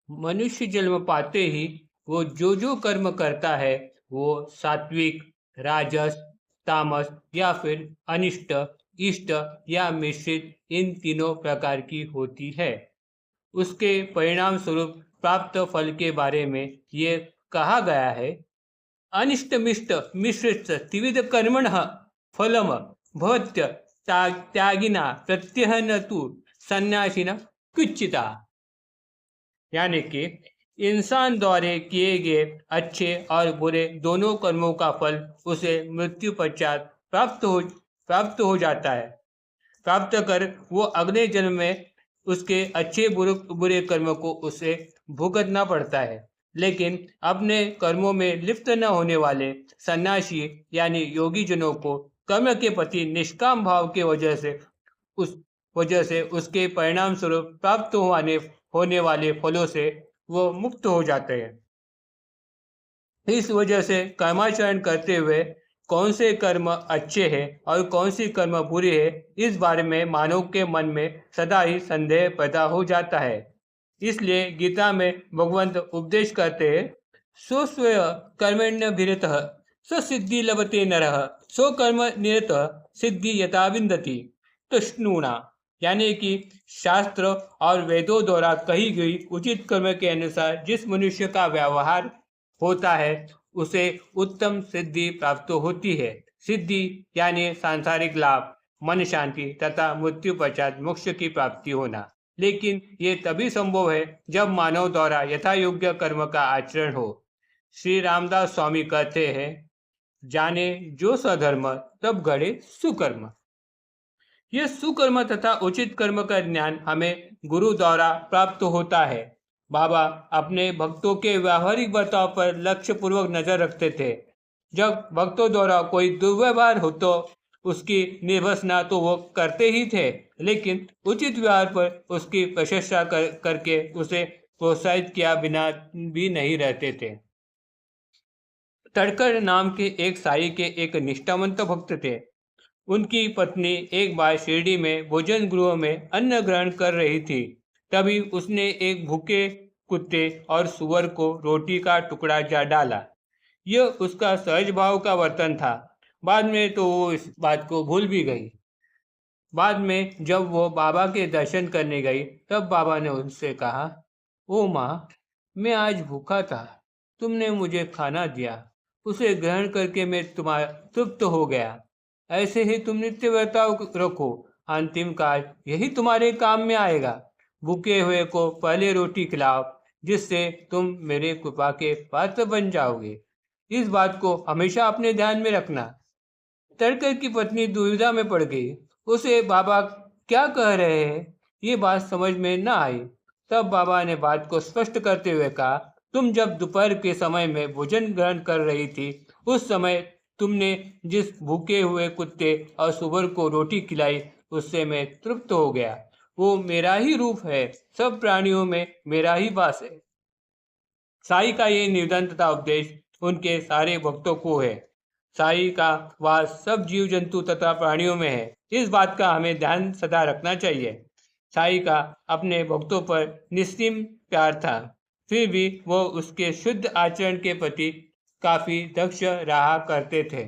मनुष्य जन्म पाते ही वो जो जो कर्म करता है वो सात्विक, राजस, तामस या फिर अनिष्ट, इष्ट या मिश्रित इन तीनों प्रकार की होती है। उसके परिणाम स्वरूप प्राप्त फल के बारे में ये कहा गया है, अनिष्ट मिष्ट मिश्रित त्रिविध कर्मण फलम भवत्य त्यागिना प्रत्यह न तु सन्यासीन कुचिता। यानी कि इंसान द्वारा किए गए अच्छे और बुरे दोनों कर्मों का फल उसे मृत्यु पश्चात प्राप्त हो जाता है। प्राप्त कर वो अगले जन्म में उसके अच्छे बुरे बुरे कर्म को उसे भुगतना पड़ता है। लेकिन अपने कर्मों में लिप्त न होने वाले सन्यासी यानी योगी जनों को कर्म के प्रति निष्काम भाव के उस वजह से उसके परिणाम स्वरूप प्राप्त होने वाले फलों से वो मुक्त हो जाते हैं। इस वजह से कर्माचरण करते हुए कौन से कर्म अच्छे हैं और कौन सी कर्म बुरे हैं, इस बारे में मानव के मन में सदा ही संदेह पैदा हो जाता है। इसलिए गीता में भगवंत उपदेश करते हैं, सो स्व कर्मण्य विरतः स सिद्धि लभते नरः सो कर्म निरतः सिद्धि यथा विन्दति तृष्णुना। यानी कि शास्त्र और वेदों द्वारा कही गई उचित कर्म के अनुसार जिस मनुष्य का व्यवहार होता है उसे उत्तम सिद्धि प्राप्त होती है। सिद्धि यानी सांसारिक लाभ, मन शांति तथा मृत्यु पश्चात मोक्ष की प्राप्ति होना। लेकिन ये तभी संभव है जब मानव द्वारा यथा योग्य कर्म का आचरण हो। श्री रामदास स्वामी कहते हैं, जाने जो सधर्म तब गढ़े सुकर्म। यह सुकर्म तथा उचित कर्म का ज्ञान हमें गुरु द्वारा प्राप्त होता है। बाबा अपने भक्तों के व्यावहारिक बर्ताव पर लक्ष्य पूर्वक नजर रखते थे। जब भक्तों द्वारा कोई दुर्व्यवहार हो तो उसकी निर्भसना तो वो करते ही थे, लेकिन उचित व्यवहार पर उसकी प्रशंसा करके उसे प्रोत्साहित किया बिना भी नहीं रहते थे। तड़कर नाम के एक साई के एक निष्ठावंत भक्त थे। उनकी पत्नी एक बार शिरडी में भोजन गृह में अन्न ग्रहण कर रही थी। तभी उसने एक भूखे कुत्ते और सुअर को रोटी का टुकड़ा जा डाला। यह उसका सहज भाव का वर्तन था। बाद में तो वो इस बात को भूल भी गई। बाद में जब वो बाबा के दर्शन करने गई तब बाबा ने उनसे कहा, ओ माँ, मैं आज भूखा था, तुमने मुझे खाना दिया, उसे ग्रहण करके मैं तुम्हारा तृप्त हो गया। ऐसे ही तुम नित्य बर्ताव रखो, अंतिम काल यही तुम्हारे काम में आएगा। भूखे हुए को पहले रोटी खिलाओ, जिससे तुम मेरे कृपा के पात्र बन जाओगे। इस बात को हमेशा अपने ध्यान में रखना। तड़कर की पत्नी दुविधा में पड़ गई। उसे बाबा क्या कह रहे हैं ये बात समझ में न आई। तब बाबा ने बात को स्पष्ट करते हुए कहा, तुम जब दोपहर के समय में भोजन ग्रहण कर रही थी उस समय तुमने जिस भूखे हुए कुत्ते और सुअर को रोटी खिलाई उससे मैं तृप्त हो गया। वो मेरा ही रूप है, सब प्राणियों में मेरा ही वास है। साई का ये निवेदन तथा उपदेश उनके सारे भक्तों को है। साई का वास सब जीव जंतु तथा प्राणियों में है। इस बात का हमें ध्यान सदा रखना चाहिए। साई का अपने भक्तों पर निस्सीम प्यार था, फिर भी वो उसके शुद्ध आचरण के प्रति काफी दक्ष रहा करते थे।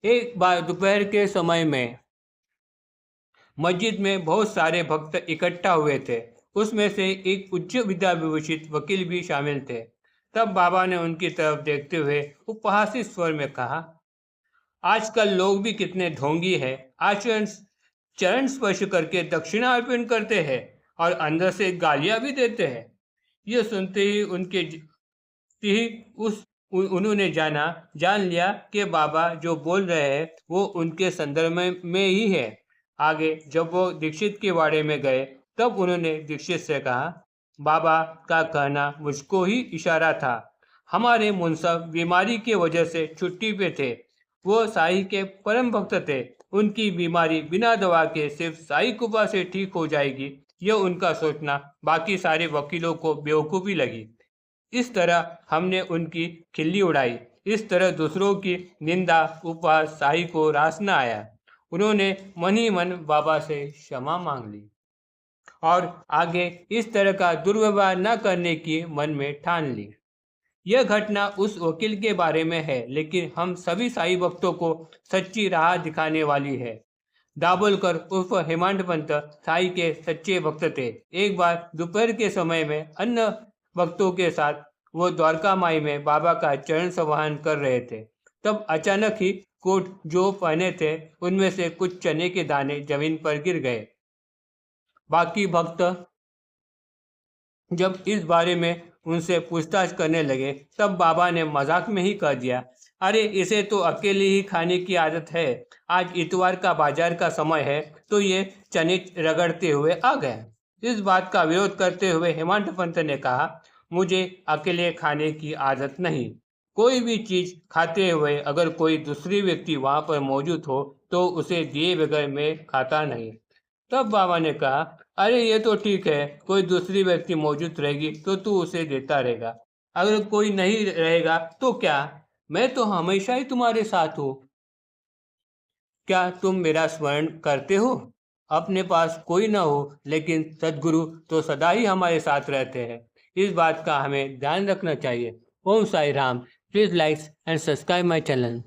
एक बार दोपहर के समय में मस्जिद में बहुत सारे भक्त इकट्ठा हुए थे। उसमें से एक उच्च विद्या विभूषित वकील भी शामिल थे। तब बाबा ने उनकी तरफ देखते हुए उपहासी स्वर में कहा, आजकल लोग भी कितने ढोंगी हैं, आचरण चरण स्पर्श करके दक्षिणा अर्पण करते हैं और अंदर से गालियां भी देते हैं। यह सुनते ही उन्होंने जान लिया कि बाबा जो बोल रहे हैं वो उनके संदर्भ में ही है। आगे जब वो दीक्षित के वाड़े में गए तब उन्होंने दीक्षित से कहा, बाबा का कहना मुझको ही इशारा था। हमारे मुंसब बीमारी की वजह से छुट्टी पे थे। वो साई के परम भक्त थे। उनकी बीमारी बिना दवा के सिर्फ साई कृपा से ठीक हो जाएगी, यह उनका सोचना बाकी सारे वकीलों को बेवकूफ़ी लगी। इस तरह हमने उनकी खिल्ली उड़ाई। इस तरह दूसरों की निंदा उपहास साई को रास न आया। उन्होंने मन ही मन बाबा से क्षमा मांग ली और आगे इस तरह का दुर्व्यवहार न करने की मन में ठान ली। यह घटना उस वकील के बारे में है, लेकिन हम सभी साईं भक्तों को सच्ची राह दिखाने वाली है। दाभोलकर उर्फ हेमंत पंत साईं के सच्चे भक्त थे। एक बार दोपहर के समय में अन्य भक्तों के साथ वो द्वारका माई में बाबा का चरण संवहन कर रहे थे। तब अचानक ही कोट जो पहने थे उनमें से कुछ चने के दाने जमीन पर गिर गए। बाकी भक्त जब इस बारे में उनसे पूछताछ करने लगे तब बाबा ने मजाक में ही कह दिया, अरे इसे तो अकेले ही खाने की आदत है, आज इतवार का बाजार का समय है तो ये चने रगड़ते हुए आ गए। इस बात का विरोध करते हुए हेमंत पंत ने कहा, मुझे अकेले खाने की आदत नहीं। कोई भी चीज खाते हुए अगर कोई दूसरी व्यक्ति वहां पर मौजूद हो तो उसे दिए बगैर मैं खाता नहीं। तब बाबा ने कहा, अरे ये तो ठीक है, कोई दूसरी व्यक्ति मौजूद रहेगी तो तू उसे देता रहेगा, अगर कोई नहीं रहेगा तो क्या, मैं तो हमेशा ही तुम्हारे साथ हूँ। क्या तुम मेरा स्मरण करते हो? अपने पास कोई ना हो लेकिन सद्गुरु तो सदा ही हमारे साथ रहते हैं। इस बात का हमें ध्यान रखना चाहिए। Om Sai Ram. Please like and subscribe my channel.